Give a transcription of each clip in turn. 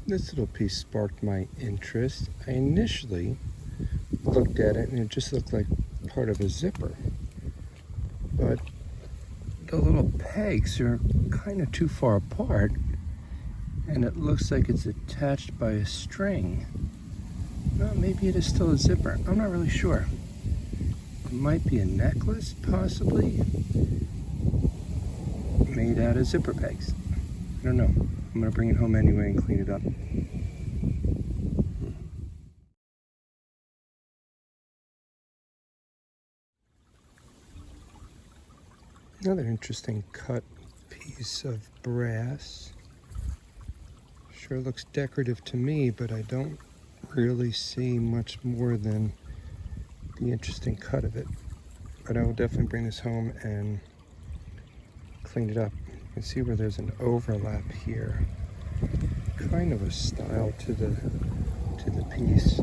This little piece sparked my interest. I initially looked at it and it just looked like part of a zipper. But the little pegs are kind of too far apart and it looks like it's attached by a string. Well, maybe it is still a zipper. I'm not really sure. It might be a necklace, possibly, made out of zipper pegs. I don't know. I'm gonna bring it home anyway and clean it up. Another interesting cut piece of brass. Sure looks decorative to me, but I don't really see much more than the interesting cut of it. But I will definitely bring this home and clean it up. You can see where there's an overlap here. Kind of a style to the piece.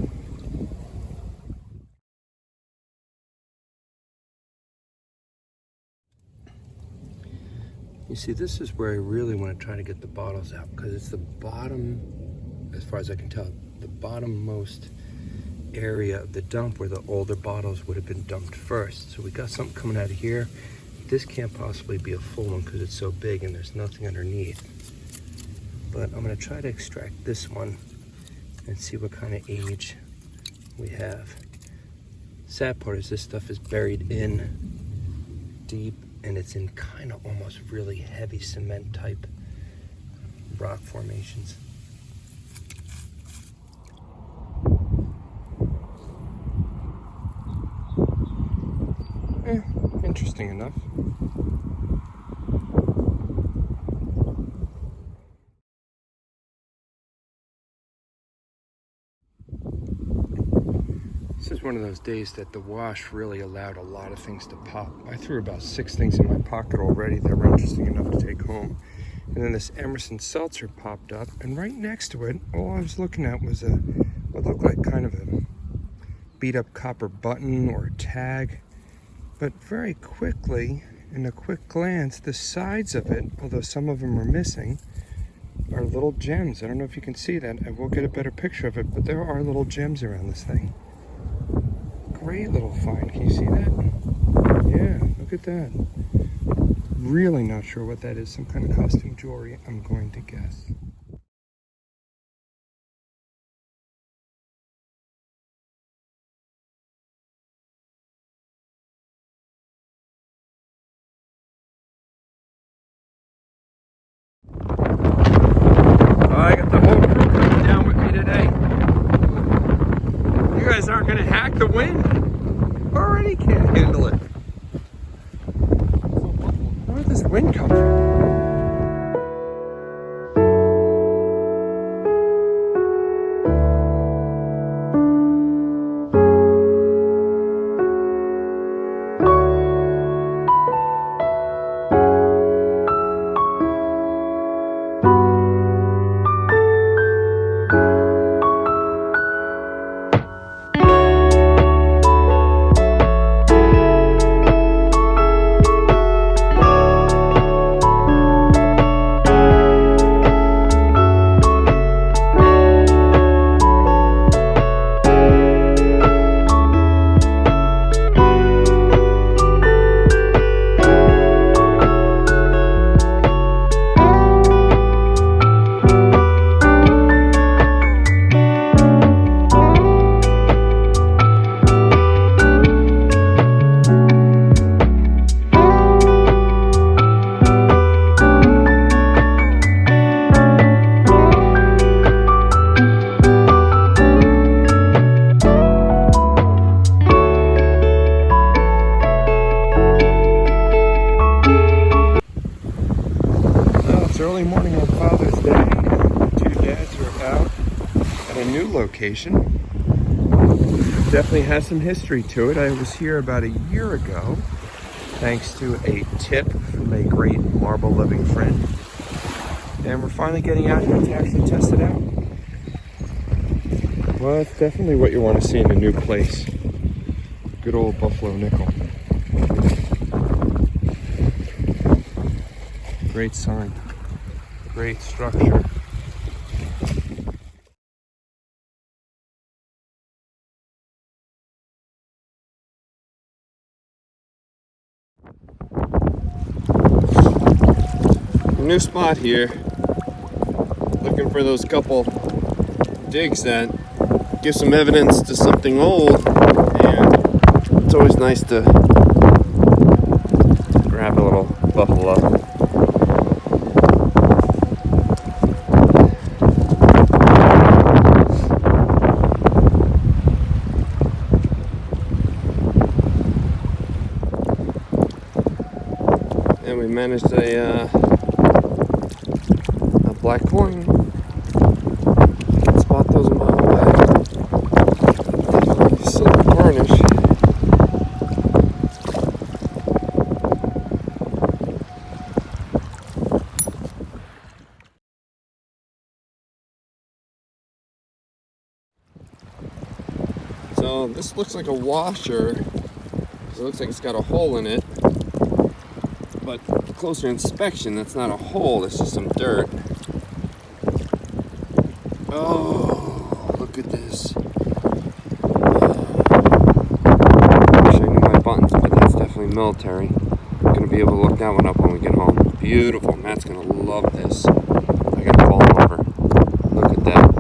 You see, this is where I really want to try to get the bottles out, because it's the bottom, as far as I can tell, the bottommost area of the dump where the older bottles would have been dumped first. So we got something coming out of here. This can't possibly be a full one because it's so big and there's nothing underneath. But I'm going to try to extract this one and see what kind of age we have. Sad part is this stuff is buried in deep and it's in kind of almost really heavy cement type rock formations. Interesting enough. This is one of those days that the wash really allowed a lot of things to pop. I threw about 6 things in my pocket already that were interesting enough to take home. And then this Emerson seltzer popped up, and right next to it, all I was looking at was what looked like kind of a beat up copper button or a tag. But very quickly, in a quick glance, the sides of it, although some of them are missing, are little gems. I don't know if you can see that. I will get a better picture of it, but there are little gems around this thing. Great little find. Can you see that? Yeah, look at that. Really not sure what that is. Some kind of costume jewelry, I'm going to guess. I got the whole crew coming down with me today. You guys aren't going to hack the wind. Already can't handle it. Where does the wind come from? Early morning on Father's Day. The 2 dads are out at a new location. Definitely has some history to it. I was here about a year ago, thanks to a tip from a great marble living friend. And we're finally getting out here to actually test it out. Well, it's definitely what you want to see in a new place. Good old Buffalo nickel. Great sign. Great structure. new spot here. Looking for those couple digs that give some evidence to something old, and it's always nice to grab a little buffalo. And we managed a black coin. Can't spot those a mile away. Silver varnish. So this looks like a washer. It looks like it's got a hole in it. But closer inspection, that's not a hole, it's just some dirt. Oh, look at this. I wish I knew my buttons, but that's definitely military. I'm gonna be able to look that one up when we get home. Beautiful. Matt's gonna love this. I gotta call him over. Look at that.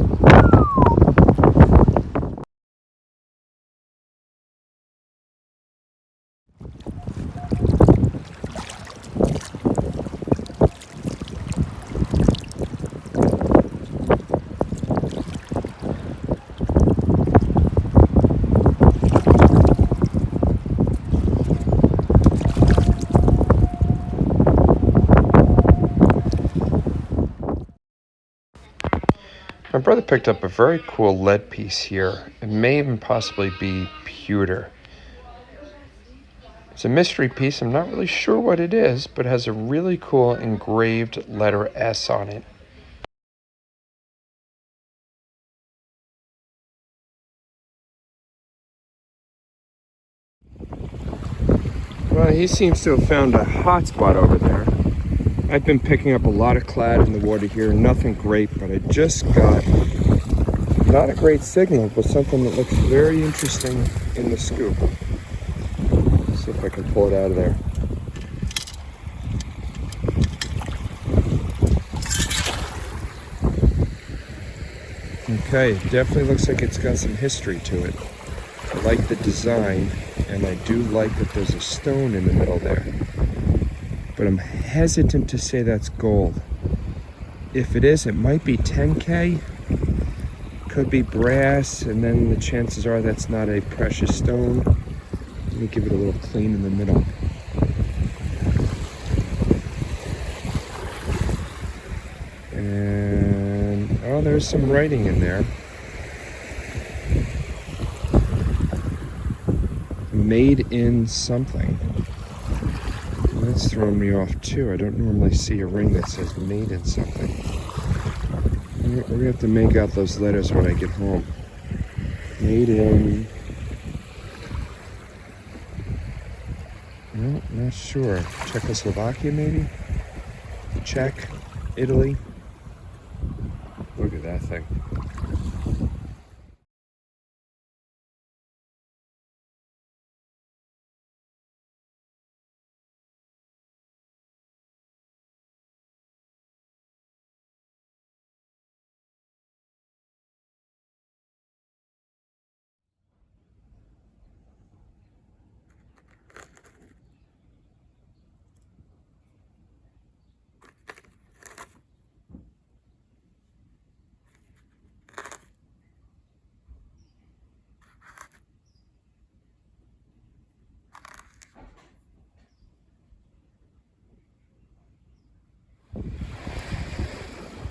My brother picked up a very cool lead piece here. It may even possibly be pewter. It's a mystery piece. I'm not really sure what it is, but it has a really cool engraved letter S on it. Well, he seems to have found a hot spot over there. I've been picking up a lot of clad in the water here. Nothing great, but I just got not a great signal, but something that looks very interesting in the scoop. See if I can pull it out of there. Okay, it definitely looks like it's got some history to it. I like the design, and I do like that there's a stone in the middle there. But I'm hesitant to say that's gold. If it is, it might be 10K. Could be brass, and then the chances are that's not a precious stone. Let me give it a little clean in the middle. And, oh, there's some writing in there. Made in something. That's throwing me off too. I don't normally see a ring that says made in something. We're gonna have to make out those letters when I get home. Made in... No, not sure. Czechoslovakia maybe? Czech? Italy? Look at that thing.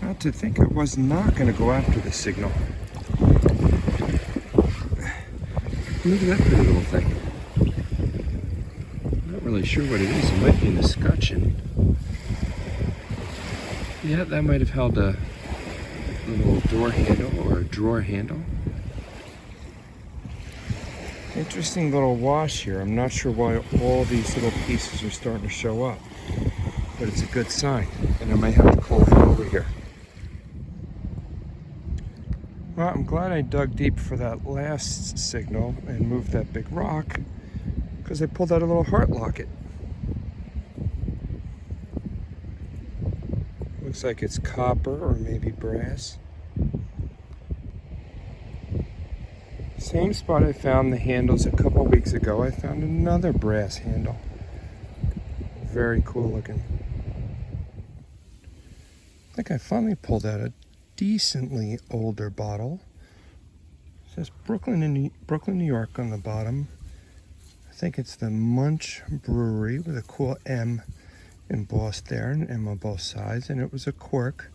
Not to think I was not going to go after the signal. Look at that pretty little thing. Not really sure what it is. It might be an escutcheon. Yeah, that might have held a little door handle or a drawer handle. Interesting little wash here. I'm not sure why all these little pieces are starting to show up, but it's a good sign, and I might have to call them over here. Well, I'm glad I dug deep for that last signal and moved that big rock, because I pulled out a little heart locket. Looks like it's copper or maybe brass. Same spot I found the handles a couple weeks ago, I found another brass handle. Very cool looking. I think I finally pulled out a decently older bottle. It says Brooklyn, New York on the bottom. I think it's the Munch Brewery with a cool M embossed there, an M on both sides, and it was a cork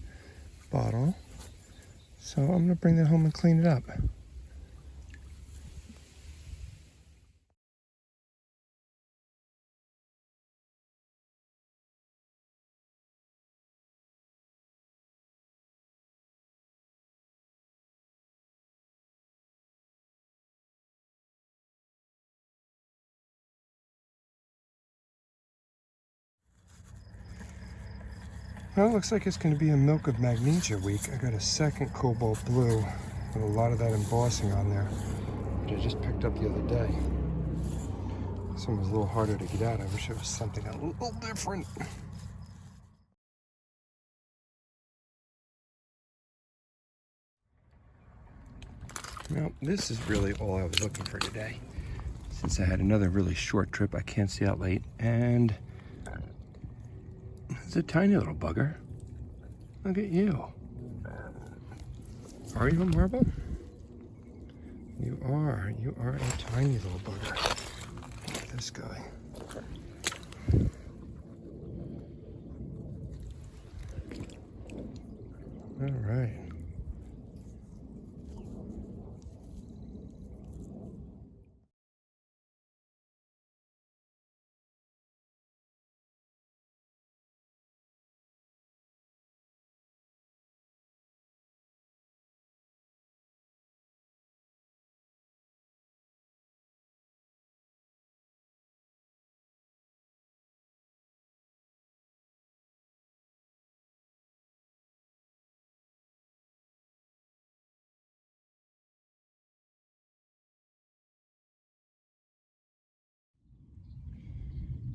bottle. So I'm gonna bring that home and clean it up. Well, it looks like it's going to be a Milk of Magnesia week. I got a second cobalt blue with a lot of that embossing on there, which I just picked up the other day. This one was a little harder to get out. I wish it was something a little different. Well, this is really all I was looking for today. Since I had another really short trip, I can't stay out late, and it's a tiny little bugger. Look at you. Are you a marble? You are. You are a tiny little bugger. Look at this guy. All right.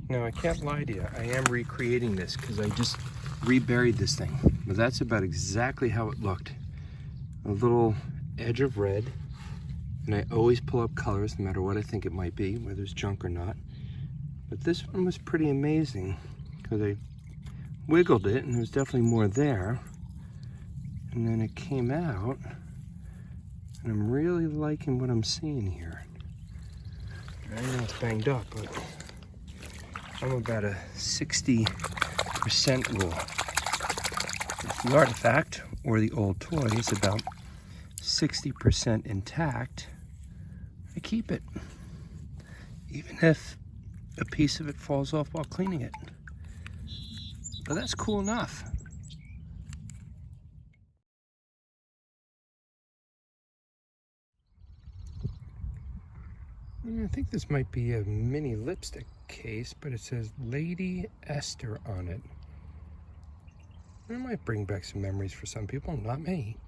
Now, I can't lie to you. I am recreating this because I just reburied this thing. But that's about exactly how it looked. A little edge of red. And I always pull up colors no matter what I think it might be, whether it's junk or not. But this one was pretty amazing because I wiggled it and there was definitely more there. And then it came out. And I'm really liking what I'm seeing here. I know it's banged up, but I'm about a 60% rule. If the artifact or the old toy is about 60% intact, I keep it. Even if a piece of it falls off while cleaning it. But that's cool enough. I think this might be a mini lipstick case, but it says Lady Esther on it. It might bring back some memories for some people, not me.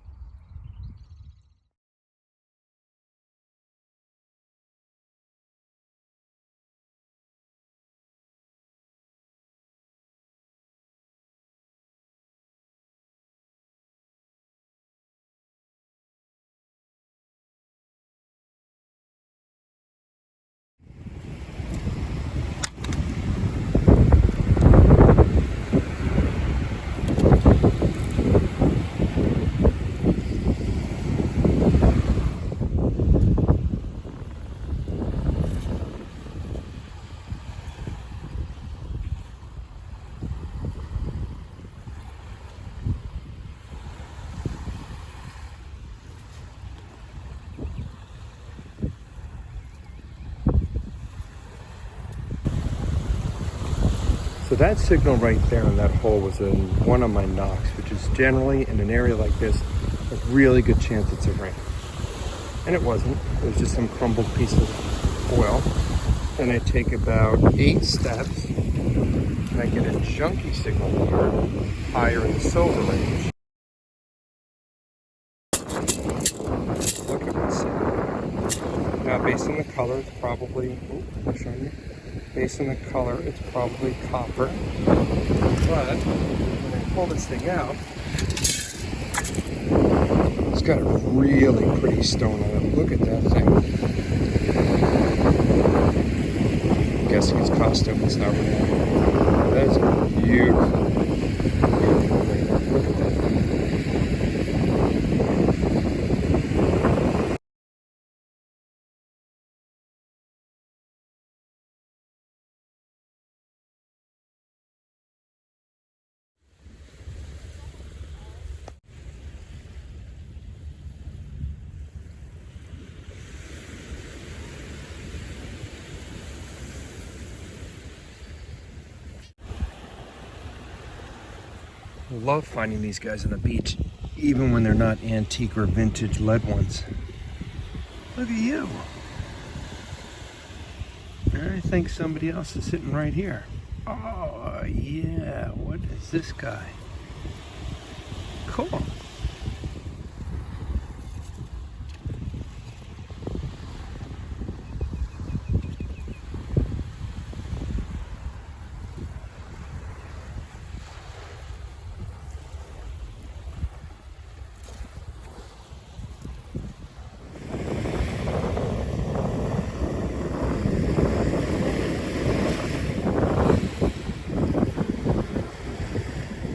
So that signal right there in that hole was in one of my knocks, which is generally in an area like this, a really good chance it's a ring. And it wasn't. It was just some crumbled piece of oil. Then I take about 8 steps and I get a junky signal here, higher in the silver range. Look at this. Now based on the color, it's probably, I'll show you. Based on the color, it's probably copper. But when I pull this thing out. It's got a really pretty stone on it. Look at that thing. I'm guessing it's costume. It's not real. That is a beautiful, beautiful thing. Look at that thing. I love finding these guys on the beach, even when they're not antique or vintage lead ones. Look at you. I think somebody else is sitting right here. Oh, yeah. What is this guy? Cool.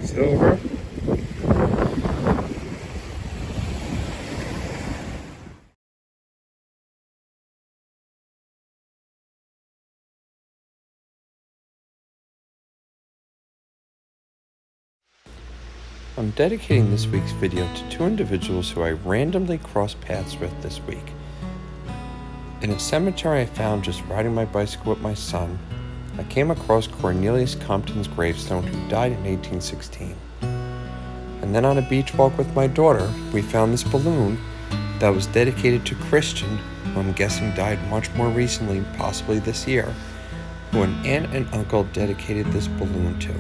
Silver. I'm dedicating this week's video to two individuals who I randomly crossed paths with this week. In a cemetery I found just riding my bicycle with my son, I came across Cornelius Compton's gravestone, who died in 1816. And then on a beach walk with my daughter, we found this balloon that was dedicated to Christian, who I'm guessing died much more recently, possibly this year, who an aunt and uncle dedicated this balloon to.